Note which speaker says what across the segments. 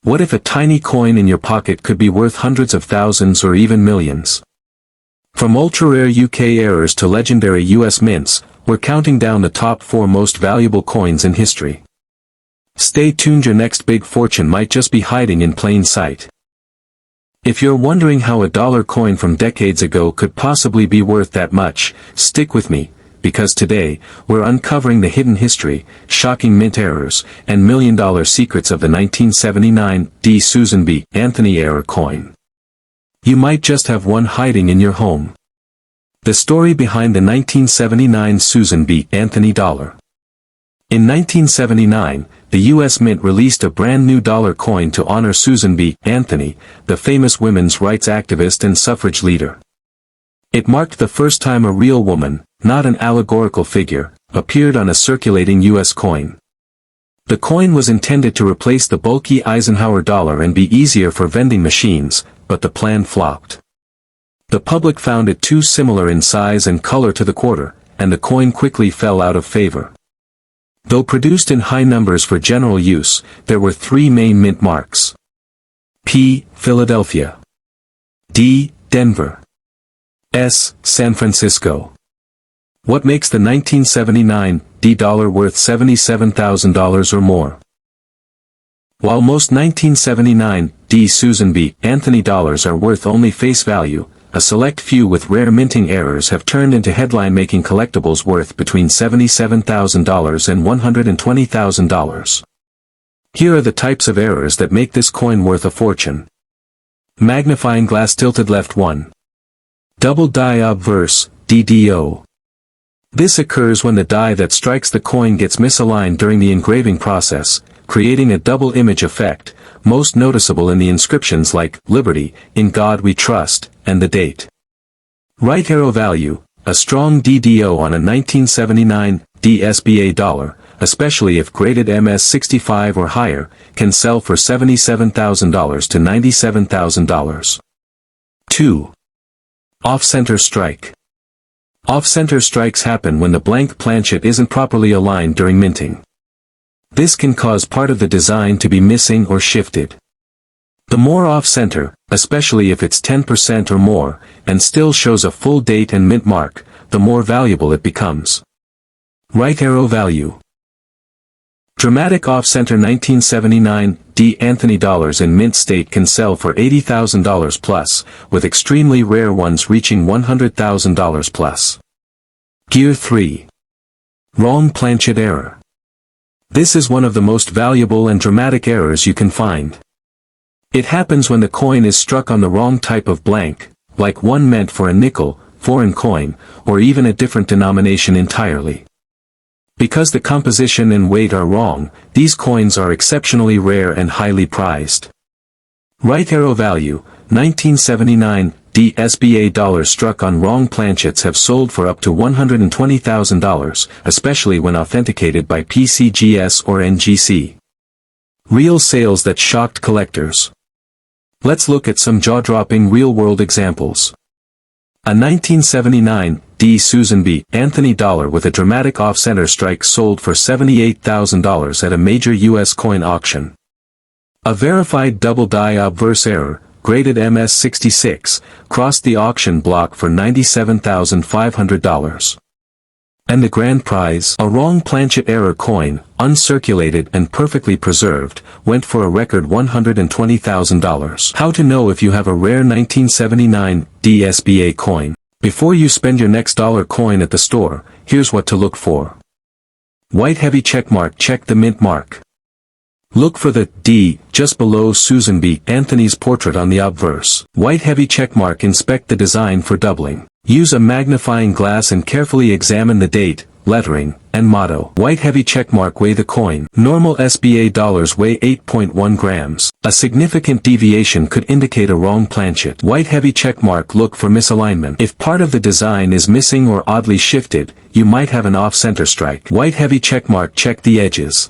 Speaker 1: What if a tiny coin in your pocket could be worth hundreds of thousands or even millions? From ultra-rare UK errors to legendary US mints, we're counting down the top 4 most valuable coins in history. Stay tuned, your next big fortune might just be hiding in plain sight. If you're wondering how a dollar coin from decades ago could possibly be worth that much, stick with me, because today, we're uncovering the hidden history, shocking mint errors, and million-dollar secrets of the 1979 D. Susan B. Anthony era coin. You might just have one hiding in your home. The story behind the 1979 Susan B. Anthony dollar. In 1979, the U.S. Mint released a brand new dollar coin to honor Susan B. Anthony, the famous women's rights activist and suffrage leader. It marked the first time a real woman, not an allegorical figure, appeared on a circulating U.S. coin. The coin was intended to replace the bulky Eisenhower dollar and be easier for vending machines, but the plan flopped. The public found it too similar in size and color to the quarter, and the coin quickly fell out of favor. Though produced in high numbers for general use, there were 3 main mint marks. P. Philadelphia. D. Denver. S. San Francisco. What makes the 1979 D dollar worth $77,000 or more? While most 1979 D. Susan B. Anthony dollars are worth only face value, a select few with rare minting errors have turned into headline-making collectibles worth between $77,000 and $120,000. Here are the types of errors that make this coin worth a fortune. Magnifying glass tilted left 1. Double die obverse, DDO. This occurs when the die that strikes the coin gets misaligned during the engraving process, creating a double image effect, most noticeable in the inscriptions like, Liberty, In God We Trust, and the date. Right arrow value, a strong DDO on a 1979 DSBA dollar, especially if graded MS65 or higher, can sell for $77,000 to $97,000. 2. Off-center strike. Off-center strikes happen when the blank planchet isn't properly aligned during minting. This can cause part of the design to be missing or shifted. The more off-center, especially if it's 10% or more, and still shows a full date and mint mark, the more valuable it becomes. Right arrow value. Dramatic off-center 1979 D. Anthony dollars in mint state can sell for $80,000 plus, with extremely rare ones reaching $100,000 plus. Gear 3. Wrong planchet error. This is one of the most valuable and dramatic errors you can find. It happens when the coin is struck on the wrong type of blank, like one meant for a nickel, foreign coin, or even a different denomination entirely. Because the composition and weight are wrong, these coins are exceptionally rare and highly prized. Right arrow value, 1979 D. SBA dollars struck on wrong planchets have sold for up to $120,000, especially when authenticated by PCGS or NGC. Real sales that shocked collectors. Let's look at some jaw-dropping real-world examples. A 1979 D. Susan B. Anthony dollar with a dramatic off-center strike sold for $78,000 at a major U.S. coin auction. A verified double die obverse error, graded MS66, crossed the auction block for $97,500. And the grand prize, a wrong planchet error coin, uncirculated and perfectly preserved, went for a record $120,000. How to know if you have a rare 1979 DSBA coin? Before you spend your next dollar coin at the store, here's what to look for. White heavy checkmark, check the mint mark. Look for the D just below Susan B. Anthony's portrait on the obverse. White heavy checkmark, inspect the design for doubling. Use a magnifying glass and carefully examine the date, lettering, and motto. White heavy checkmark, weigh the coin. Normal SBA dollars weigh 8.1 grams. A significant deviation could indicate a wrong planchet. White heavy checkmark, look for misalignment. If part of the design is missing or oddly shifted, you might have an off-center strike. White heavy checkmark, check the edges.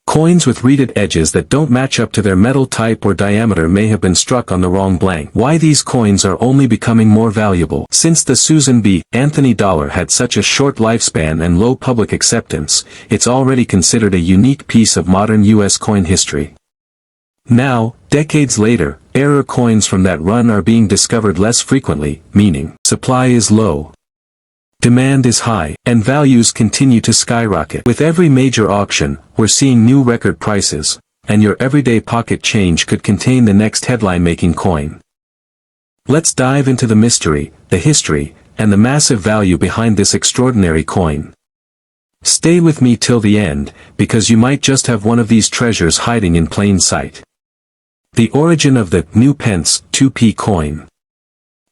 Speaker 1: Coins with reeded edges that don't match up to their metal type or diameter may have been struck on the wrong blank. Why these coins are only becoming more valuable. Since the Susan B. Anthony dollar had such a short lifespan and low public acceptance, it's already considered a unique piece of modern U.S. coin history. Now, decades later, error coins from that run are being discovered less frequently, meaning supply is low, demand is high, and values continue to skyrocket. With every major auction, we're seeing new record prices, and your everyday pocket change could contain the next headline-making coin. Let's dive into the mystery, the history, and the massive value behind this extraordinary coin. Stay with me till the end, because you might just have one of these treasures hiding in plain sight. The origin of the new pence 2p coin.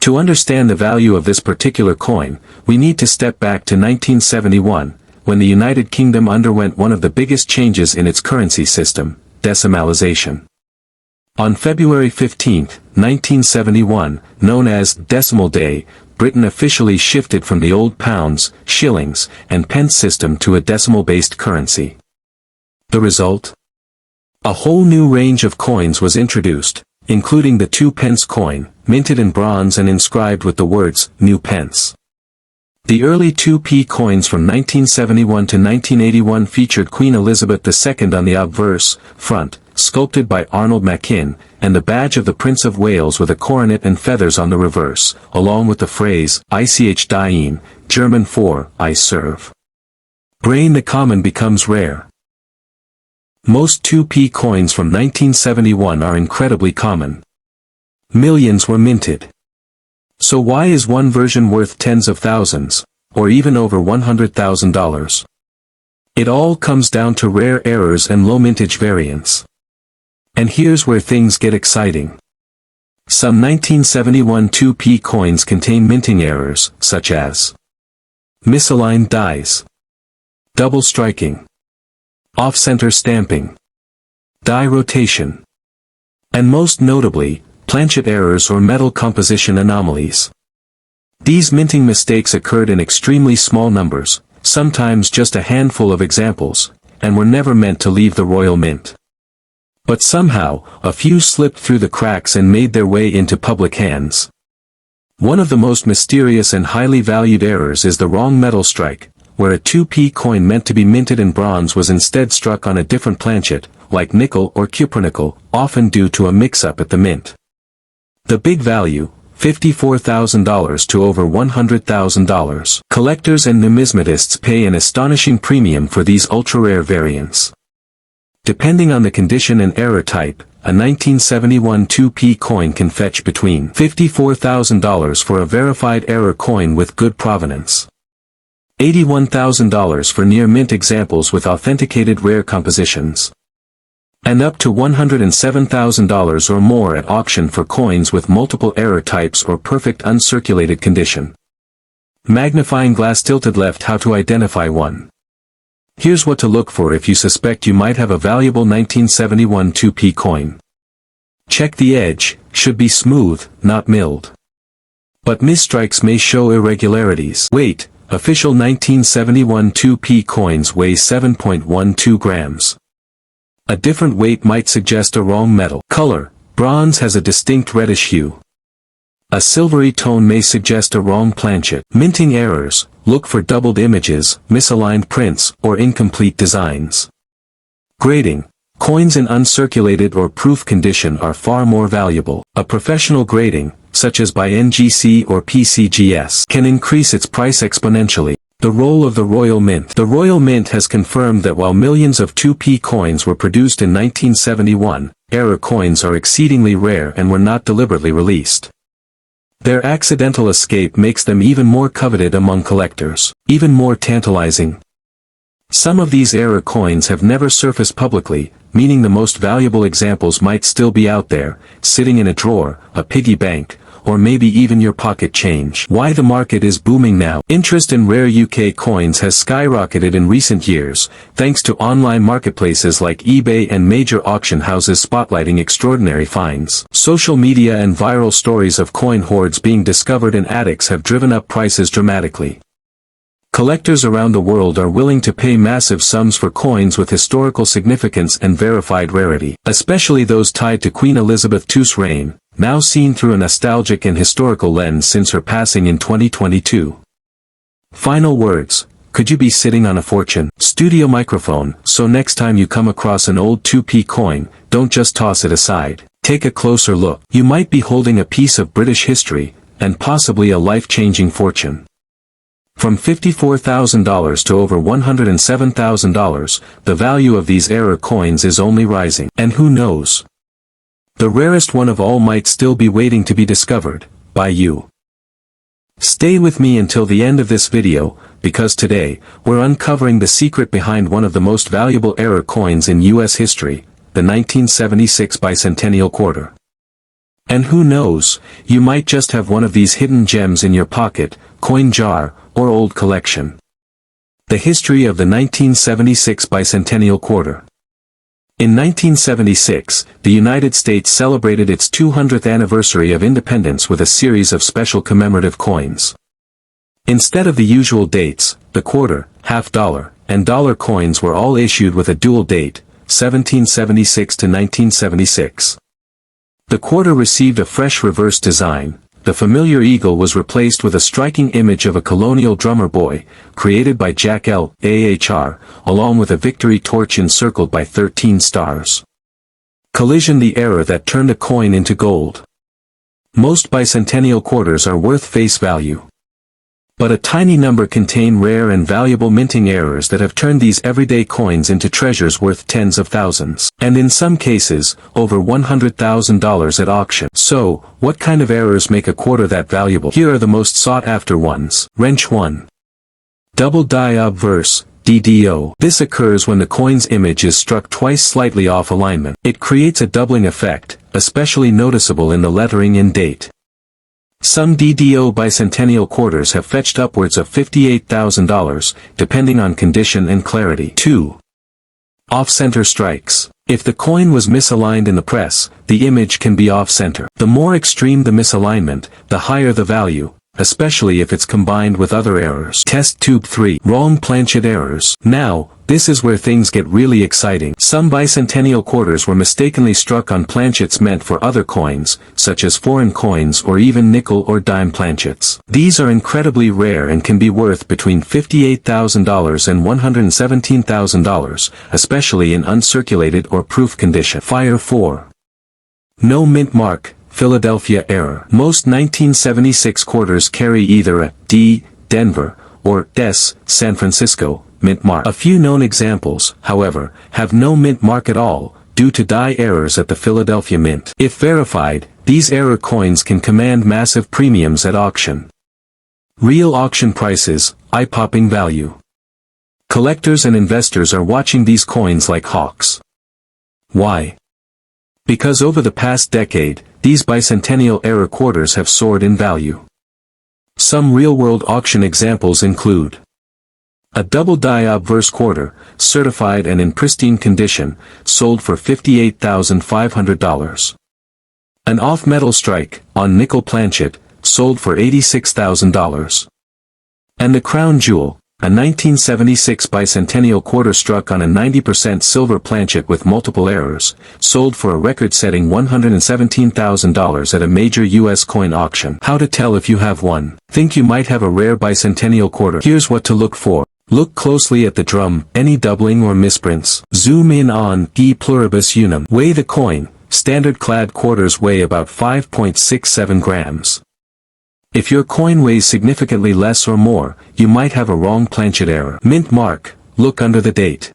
Speaker 1: To understand the value of this particular coin, we need to step back to 1971, when the United Kingdom underwent one of the biggest changes in its currency system, decimalization. On February 15, 1971, known as Decimal Day, Britain officially shifted from the old pounds, shillings, and pence system to a decimal-based currency. The result? A whole new range of coins was introduced, including the 2 pence coin, minted in bronze and inscribed with the words, New Pence. The early 2p coins from 1971 to 1981 featured Queen Elizabeth II on the obverse, front, sculpted by Arnold Machin, and the badge of the Prince of Wales with a coronet and feathers on the reverse, along with the phrase, Ich diene, German for, I serve. Brain the common becomes rare. Most 2p coins from 1971 are incredibly common. Millions were minted. So why is one version worth tens of thousands, or even over $100,000? It all comes down to rare errors and low mintage variants. And here's where things get exciting. Some 1971 2p coins contain minting errors, such as misaligned dies, double striking, off-center stamping, die rotation, and most notably, planchet errors or metal composition anomalies. These minting mistakes occurred in extremely small numbers, sometimes just a handful of examples, and were never meant to leave the Royal Mint. But somehow, a few slipped through the cracks and made their way into public hands. One of the most mysterious and highly valued errors is the wrong metal strike, where a 2p coin meant to be minted in bronze was instead struck on a different planchet, like nickel or cupronickel, often due to a mix-up at the mint. The big value, $54,000 to over $100,000. Collectors and numismatists pay an astonishing premium for these ultra-rare variants. Depending on the condition and error type, a 1971 2p coin can fetch between $54,000 for a verified error coin with good provenance, $81,000 for near-mint examples with authenticated rare compositions, and up to $107,000 or more at auction for coins with multiple error types or perfect uncirculated condition. Magnifying glass tilted left. How to identify one. Here's what to look for if you suspect you might have a valuable 1971 2p coin. Check the edge, should be smooth, not milled. But misstrikes may show irregularities. Weight, official 1971 2p coins weigh 7.12 grams. A different weight might suggest a wrong metal. Color, bronze has a distinct reddish hue. A silvery tone may suggest a wrong planchet. Minting errors, look for doubled images, misaligned prints, or incomplete designs. Grading, coins in uncirculated or proof condition are far more valuable. A professional grading, such as by NGC or PCGS, can increase its price exponentially. The role of the Royal Mint. The Royal Mint has confirmed that while millions of 2p coins were produced in 1971, error coins are exceedingly rare and were not deliberately released. Their accidental escape makes them even more coveted among collectors, even more tantalizing. Some of these error coins have never surfaced publicly, meaning the most valuable examples might still be out there, sitting in a drawer, a piggy bank, or maybe even your pocket change. Why the market is booming now. Interest in rare UK coins has skyrocketed in recent years, thanks to online marketplaces like eBay and major auction houses spotlighting extraordinary finds. Social media and viral stories of coin hoards being discovered in attics have driven up prices dramatically. Collectors around the world are willing to pay massive sums for coins with historical significance and verified rarity, especially those tied to Queen Elizabeth II's reign, now seen through a nostalgic and historical lens since her passing in 2022. Final words, could you be sitting on a fortune? Studio microphone. So next time you come across an old 2p coin, don't just toss it aside. Take a closer look. You might be holding a piece of British history, and possibly a life-changing fortune. From $54,000 to over $107,000, the value of these error coins is only rising. And who knows? The rarest one of all might still be waiting to be discovered, by you. Stay with me until the end of this video, because today, we're uncovering the secret behind one of the most valuable error coins in US history, the 1976 bicentennial quarter. And who knows, you might just have one of these hidden gems in your pocket, coin jar, or old collection. The history of the 1976 bicentennial quarter. In 1976, the United States celebrated its 200th anniversary of independence with a series of special commemorative coins. Instead of the usual dates, the quarter, half dollar, and dollar coins were all issued with a dual date, 1776 to 1976. The quarter received a fresh reverse design. The familiar eagle was replaced with a striking image of a colonial drummer boy, created by Jack L. Ahr, along with a victory torch encircled by 13 stars. Collision: the error that turned a coin into gold. Most bicentennial quarters are worth face value. But a tiny number contain rare and valuable minting errors that have turned these everyday coins into treasures worth tens of thousands, and in some cases, over $100,000 at auction. So, what kind of errors make a quarter that valuable? Here are the most sought-after ones. Wrench 1. Double die obverse, DDO. This occurs when the coin's image is struck twice slightly off alignment. It creates a doubling effect, especially noticeable in the lettering and date. Some DDO bicentennial quarters have fetched upwards of $58,000, depending on condition and clarity. 2. Off-center strikes. If the coin was misaligned in the press, the image can be off-center. The more extreme the misalignment, the higher the value, especially if it's combined with other errors. Test tube 3. Wrong planchet errors. Now, this is where things get really exciting. Some bicentennial quarters were mistakenly struck on planchets meant for other coins, such as foreign coins or even nickel or dime planchets. These are incredibly rare and can be worth between $58,000 and $117,000, especially in uncirculated or proof condition. Fire 4. No mint mark, Philadelphia error. Most 1976 quarters carry either a D, Denver, or S, San Francisco, mint mark. A few known examples, however, have no mint mark at all, due to die errors at the Philadelphia Mint. If verified, these error coins can command massive premiums at auction. Real auction prices, eye-popping value. Collectors and investors are watching these coins like hawks. Why? Because over the past decade, these bicentennial error quarters have soared in value. Some real-world auction examples include a double die obverse quarter, certified and in pristine condition, sold for $58,500. An off-metal strike, on nickel planchet, sold for $86,000. And the crown jewel, a 1976 bicentennial quarter struck on a 90% silver planchet with multiple errors, sold for a record-setting $117,000 at a major U.S. coin auction. How to tell if you have one? Think you might have a rare bicentennial quarter? Here's what to look for. Look closely at the drum, any doubling or misprints. Zoom in on E pluribus unum. Weigh the coin. Standard clad quarters weigh about 5.67 grams. If your coin weighs significantly less or more, you might have a wrong planchet error. Mint mark. Look under the date.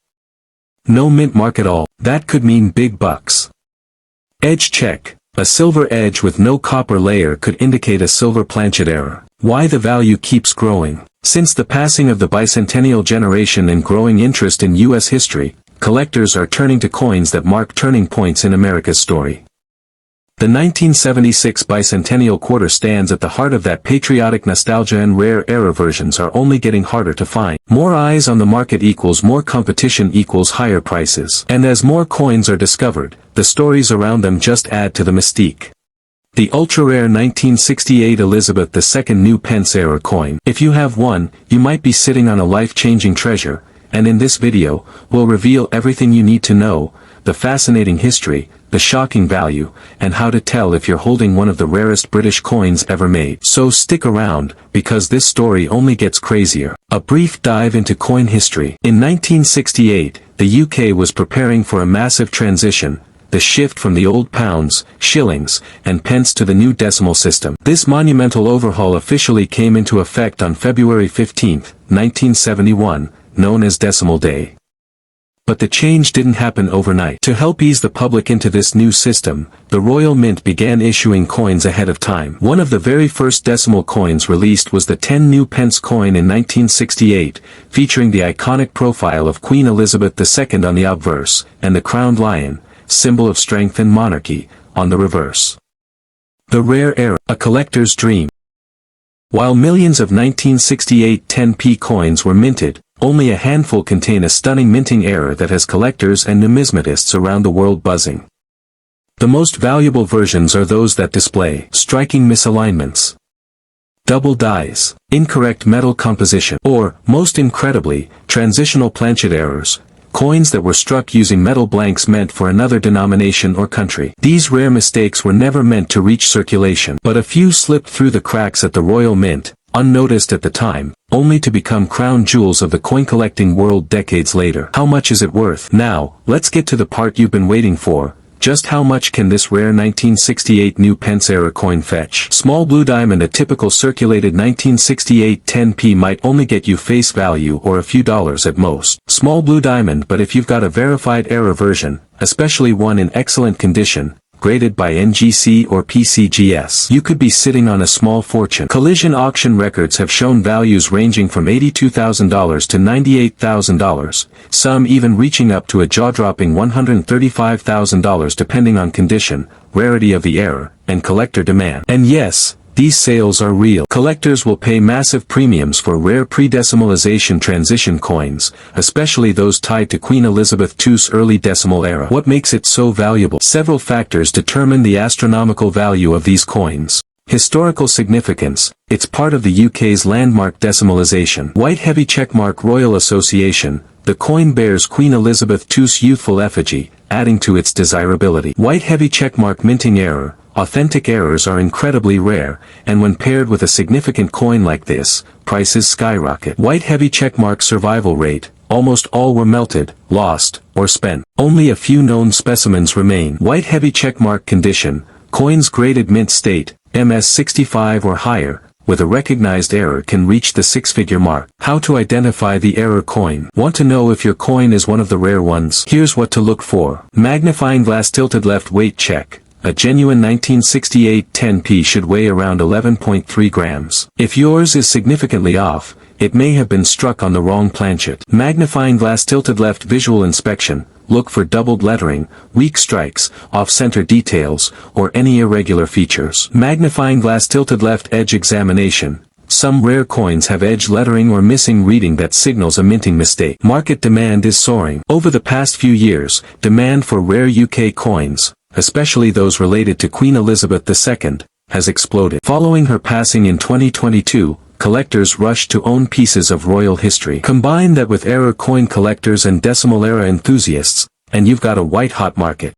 Speaker 1: No mint mark at all. That could mean big bucks. Edge check. A silver edge with no copper layer could indicate a silver planchet error. Why the value keeps growing? Since the passing of the bicentennial generation and growing interest in U.S. history, collectors are turning to coins that mark turning points in America's story. The 1976 bicentennial quarter stands at the heart of that patriotic nostalgia, and rare error versions are only getting harder to find. More eyes on the market equals more competition equals higher prices. And as more coins are discovered, the stories around them just add to the mystique. The ultra-rare 1968 Elizabeth II new pence error coin. If you have one, you might be sitting on a life-changing treasure, and in this video, we'll reveal everything you need to know, the fascinating history, the shocking value, and how to tell if you're holding one of the rarest British coins ever made. So stick around, because this story only gets crazier. A brief dive into coin history. In 1968, the UK was preparing for a massive transition, the shift from the old pounds, shillings, and pence to the new decimal system. This monumental overhaul officially came into effect on February 15, 1971, known as Decimal Day. But the change didn't happen overnight. To help ease the public into this new system, the Royal Mint began issuing coins ahead of time. One of the very first decimal coins released was the 10 new pence coin in 1968, featuring the iconic profile of Queen Elizabeth II on the obverse, and the crowned lion, symbol of strength and monarchy, on the reverse. The rare era, a collector's dream. While millions of 1968 10p coins were minted, only a handful contain a stunning minting error that has collectors and numismatists around the world buzzing. The most valuable versions are those that display striking misalignments, double dies, incorrect metal composition, or, most incredibly, transitional planchet errors, coins that were struck using metal blanks meant for another denomination or country. These rare mistakes were never meant to reach circulation, but a few slipped through the cracks at the Royal Mint, unnoticed at the time, only to become crown jewels of the coin-collecting world decades later. How much is it worth? Now, let's get to the part you've been waiting for. Just how much can this rare 1968 new pence-era coin fetch? Small blue diamond. A typical circulated 1968 10p might only get you face value or a few dollars at most. Small blue diamond, but if you've got a verified error version, especially one in excellent condition, graded by NGC or PCGS, you could be sitting on a small fortune. Collision auction records have shown values ranging from $82,000 to $98,000, some even reaching up to a jaw-dropping $135,000 depending on condition, rarity of the error, and collector demand. And yes, these sales are real. Collectors will pay massive premiums for rare pre-decimalization transition coins, especially those tied to Queen Elizabeth II's early decimal era. What makes it so valuable? Several factors determine the astronomical value of these coins. Historical significance. It's part of the UK's landmark decimalization. White heavy checkmark. Royal Association. The coin bears Queen Elizabeth II's youthful effigy, adding to its desirability. White heavy checkmark. Minting error. Authentic errors are incredibly rare, and when paired with a significant coin like this, prices skyrocket. White heavy checkmark. Survival rate. Almost all were melted, lost, or spent. Only a few known specimens remain. White heavy checkmark. Condition. Coins graded mint state, MS65 or higher, with a recognized error can reach the six-figure mark. How to identify the error coin? Want to know if your coin is one of the rare ones? Here's what to look for. Magnifying glass. Tilted left. Weight check. A genuine 1968 10p should weigh around 11.3 grams. If yours is significantly off, it may have been struck on the wrong planchet. Magnifying glass. Tilted left. Visual inspection. Look for doubled lettering, weak strikes, off-center details, or any irregular features. Magnifying glass. Tilted left. Edge examination. Some rare coins have edge lettering or missing reading that signals a minting mistake. Market demand is soaring. Over the past few years, demand for rare UK coins, especially those related to Queen Elizabeth II, has exploded. Following her passing in 2022, collectors rushed to own pieces of royal history. Combine that with error coin collectors and decimal era enthusiasts, and you've got a white-hot market.